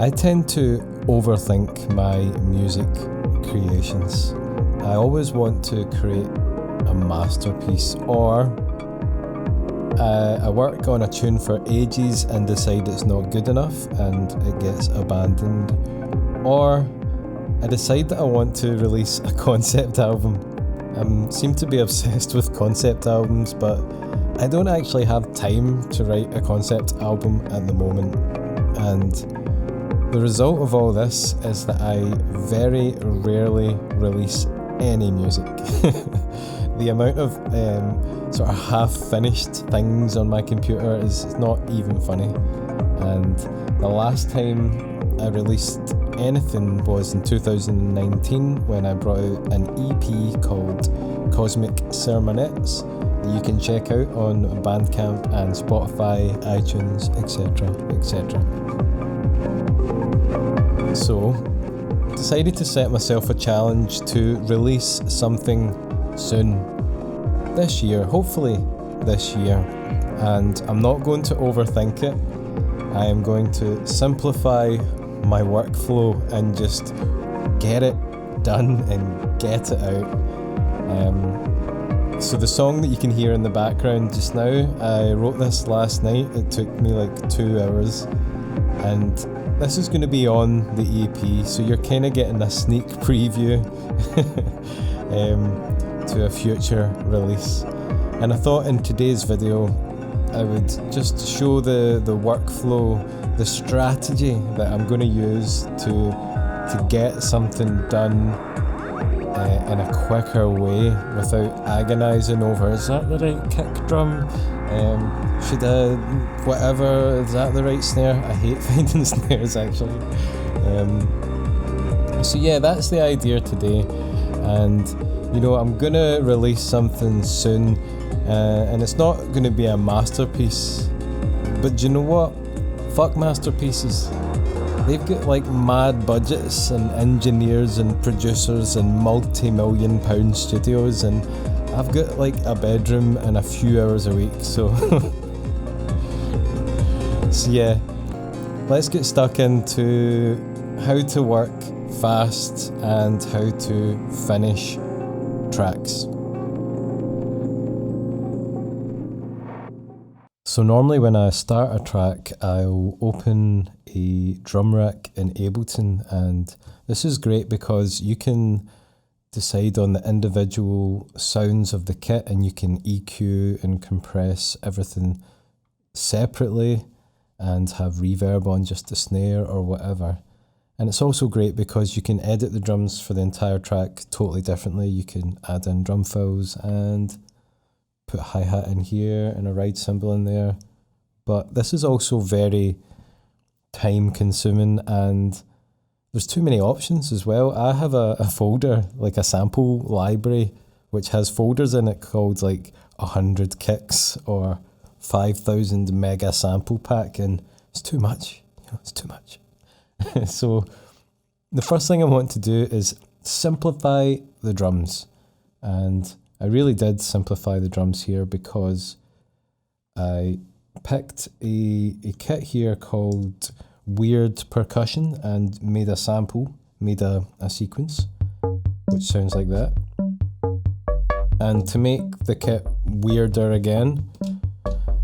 I tend to overthink my music creations. I always want to create a masterpiece, or I work on a tune for ages and decide it's not good enough and it gets abandoned, or I decide that I want to release a concept album. I seem to be obsessed with concept albums, but I don't actually have time to write a concept album at the moment, and the result of all this is that I very rarely release any music. The amount of sort of half-finished things on my computer is not even funny. And the last time I released anything was in 2019 when I brought out an EP called Cosmic Sermonettes that you can check out on Bandcamp and Spotify, iTunes, etc, etc. So, decided to set myself a challenge to release something soon. This year, hopefully this year. And I'm not going to overthink it. I am going to simplify my workflow and just get it done and get it out. So the song that you can hear in the background just now, I wrote this last night. It took me like 2 hours. And this is going to be on the EP, so you're kind of getting a sneak preview to a future release. And I thought in today's video I would just show the workflow, the strategy that I'm going to use to get something done in a quicker way without agonising over, is that the right kick drum? Should I, whatever, is that the right snare? I hate finding snares actually. So yeah, that's the idea today, and you know, I'm gonna release something soon, and it's not gonna be a masterpiece, but do you know what? Fuck masterpieces. They've got like mad budgets and engineers and producers and multi-million pound studios, and I've got like a bedroom and a few hours a week, so so yeah, let's get stuck into how to work fast and how to finish tracks. So normally when I start a track, I'll open a drum rack in Ableton, and this is great because you can decide on the individual sounds of the kit, and you can EQ and compress everything separately and have reverb on just the snare or whatever. And it's also great because you can edit the drums for the entire track totally differently. You can add in drum fills and put a hi-hat in here and a ride cymbal in there. But this is also very time consuming, and there's too many options as well. I have a folder, like a sample library, which has folders in it called like 100 kicks or 5,000 mega sample pack, and it's too much. You know, it's too much. So the first thing I want to do is simplify the drums, and I really did simplify the drums here because I picked a kit here called Weird Percussion and made a sample, made a sequence which sounds like that. And to make the kit weirder again,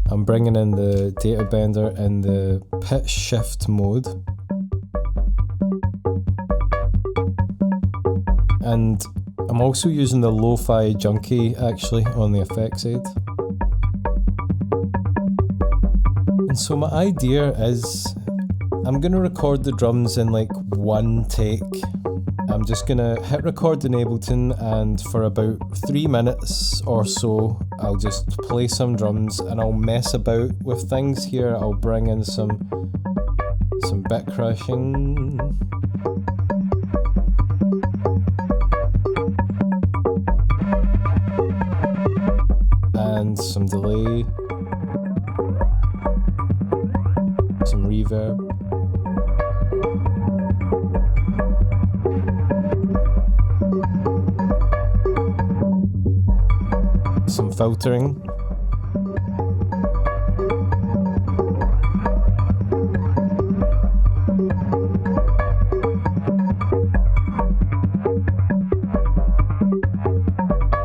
I'm bringing in the data bender in the pitch shift mode, and I'm also using the Lo-Fi Junkie actually on the effects side. And so my idea is I'm going to record the drums in like one take. I'm just going to hit record in Ableton, and for about 3 minutes or so I'll just play some drums and I'll mess about with things here. I'll bring in some bit crashing. And some delay, some reverb, some filtering,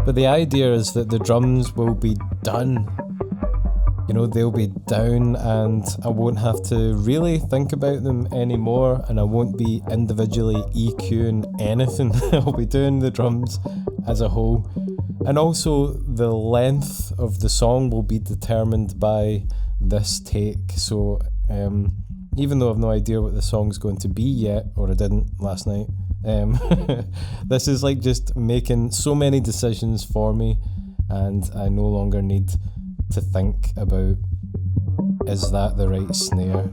But the idea is that the drums will be done. You know, they'll be down and I won't have to really think about them anymore, and I won't be individually EQing anything. I'll be doing the drums as a whole. And also the length of the song will be determined by this take. So even though I've no idea what the song's going to be yet, or I didn't last night, this is like just making so many decisions for me, and I no longer need to think about, is that the right snare?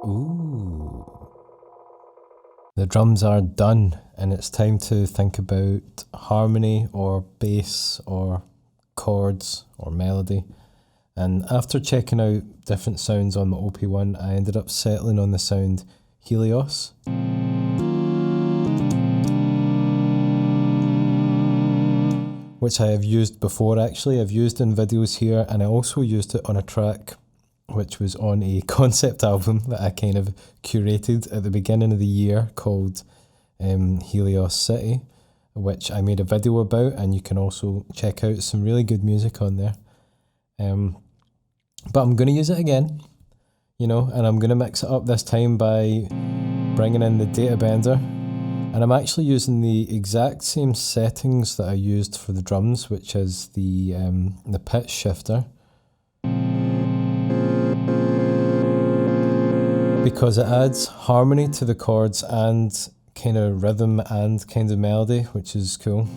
Ooh. The drums are done, and it's time to think about harmony or bass or chords or melody. And after checking out different sounds on the OP1, I ended up settling on the sound Helios. Which I have used before actually. I've used in videos here, and I also used it on a track which was on a concept album that I kind of curated at the beginning of the year called Helios City, which I made a video about, and you can also check out some really good music on there. But I'm going to use it again, you know, and I'm going to mix it up this time by bringing in the data bender. And I'm actually using the exact same settings that I used for the drums, which is the pitch shifter. Because it adds harmony to the chords and kind of rhythm and kind of melody, which is cool.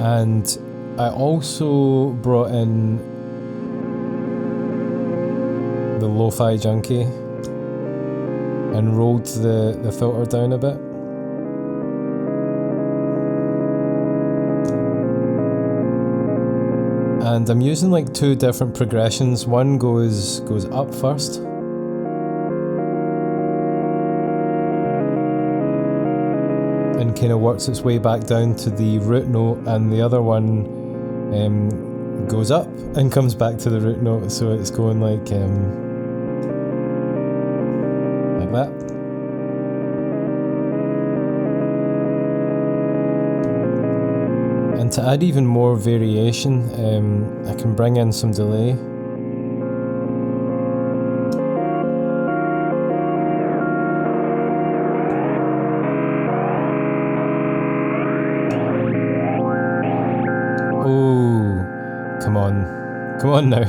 And I also brought in the Lo-Fi Junkie and rolled the filter down a bit. And I'm using like two different progressions. One goes up first. And kind of works its way back down to the root note, and the other one goes up and comes back to the root note, so it's going like that. And to add even more variation, I can bring in some delay. Oh, come on now.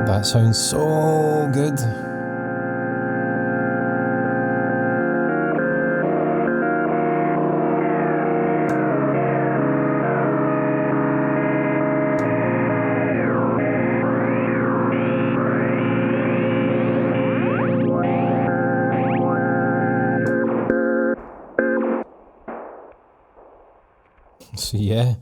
That sounds so good. So yeah,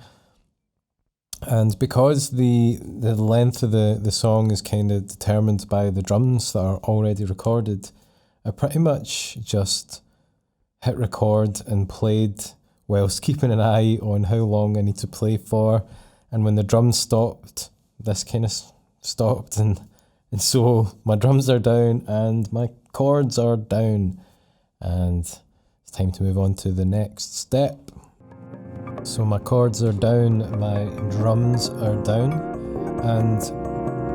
and because the length of the song is kind of determined by the drums that are already recorded, I pretty much just hit record and played whilst keeping an eye on how long I need to play for. And when the drums stopped, this kind of stopped, and so my drums are down and my chords are down, and it's time to move on to the next step. So my chords are down, my drums are down, and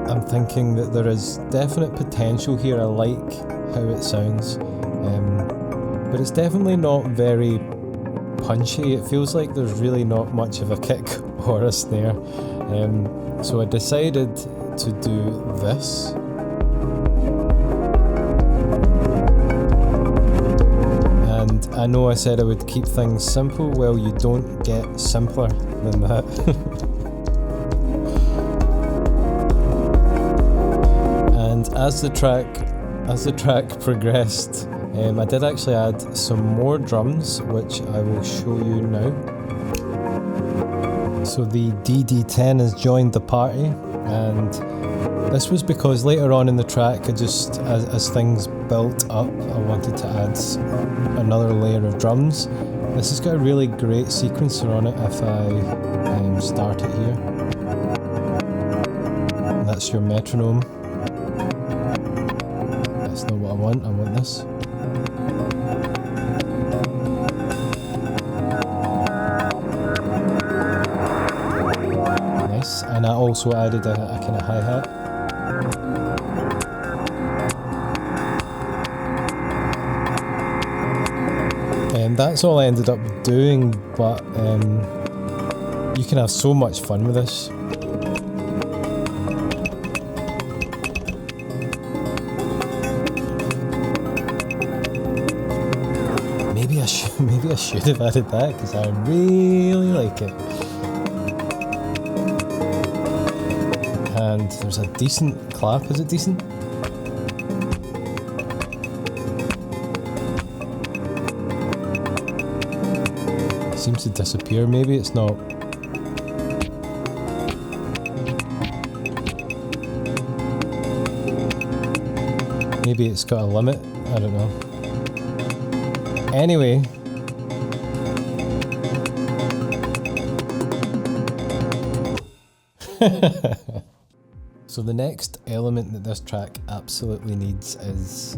I'm thinking that there is definite potential here. I like how it sounds, but it's definitely not very punchy. It feels like there's really not much of a kick or a snare. So I decided to do this. And I know I said I would keep things simple. Well, you don't get simpler than that. And as the track progressed, I did actually add some more drums, which I will show you now. So the DD10 has joined the party, and this was because later on in the track, as things built up, I wanted to add another layer of drums. This has got a really great sequencer on it if I start it here. And that's your metronome. That's not what I want this. Nice, and I also added a kind of hi-hat. That's all I ended up doing, but you can have so much fun with this. Maybe I should have added that because I really like it. And there's a decent clap. Is it decent? Seems to disappear. Maybe it's not. Maybe it's got a limit. I don't know. Anyway. So the next element that this track absolutely needs is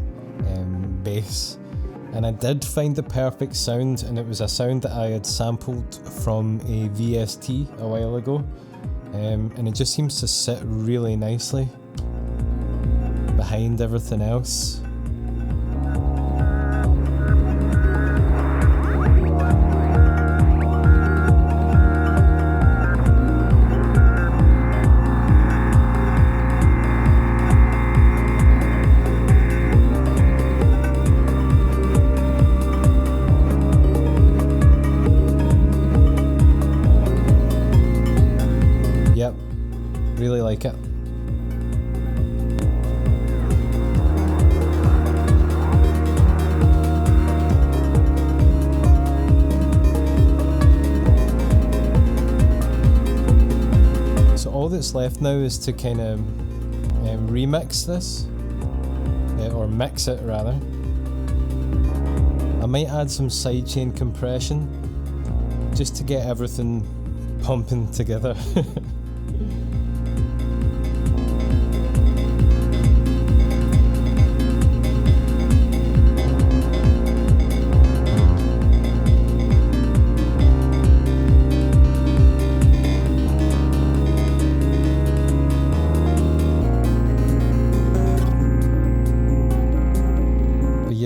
bass. And I did find the perfect sound, and it was a sound that I had sampled from a VST a while ago, and it just seems to sit really nicely behind everything else. Really like it. So all that's left now is to kind of remix this, or mix it rather. I might add some sidechain compression just to get everything pumping together.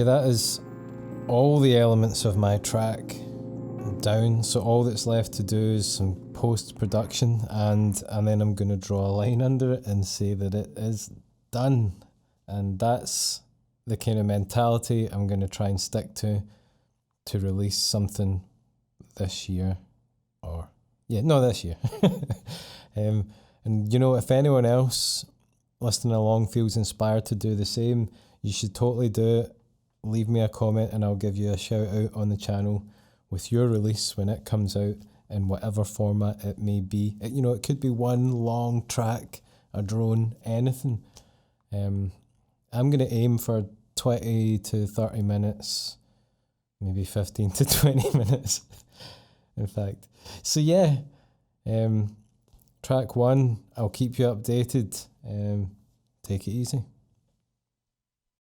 That is all the elements of my track down, so all that's left to do is some post-production, and then I'm going to draw a line under it and say that it is done. And that's the kind of mentality I'm going to try and stick to release something this year, or this year. And you know, if anyone else listening along feels inspired to do the same, you should totally do it. Leave me a comment and I'll give you a shout out on the channel with your release when it comes out, in whatever format it may be. It could be one long track, a drone, anything. I'm going to aim for 20 to 30 minutes, maybe 15 to 20 minutes, in fact. So yeah, track 1, I'll keep you updated. Take it easy.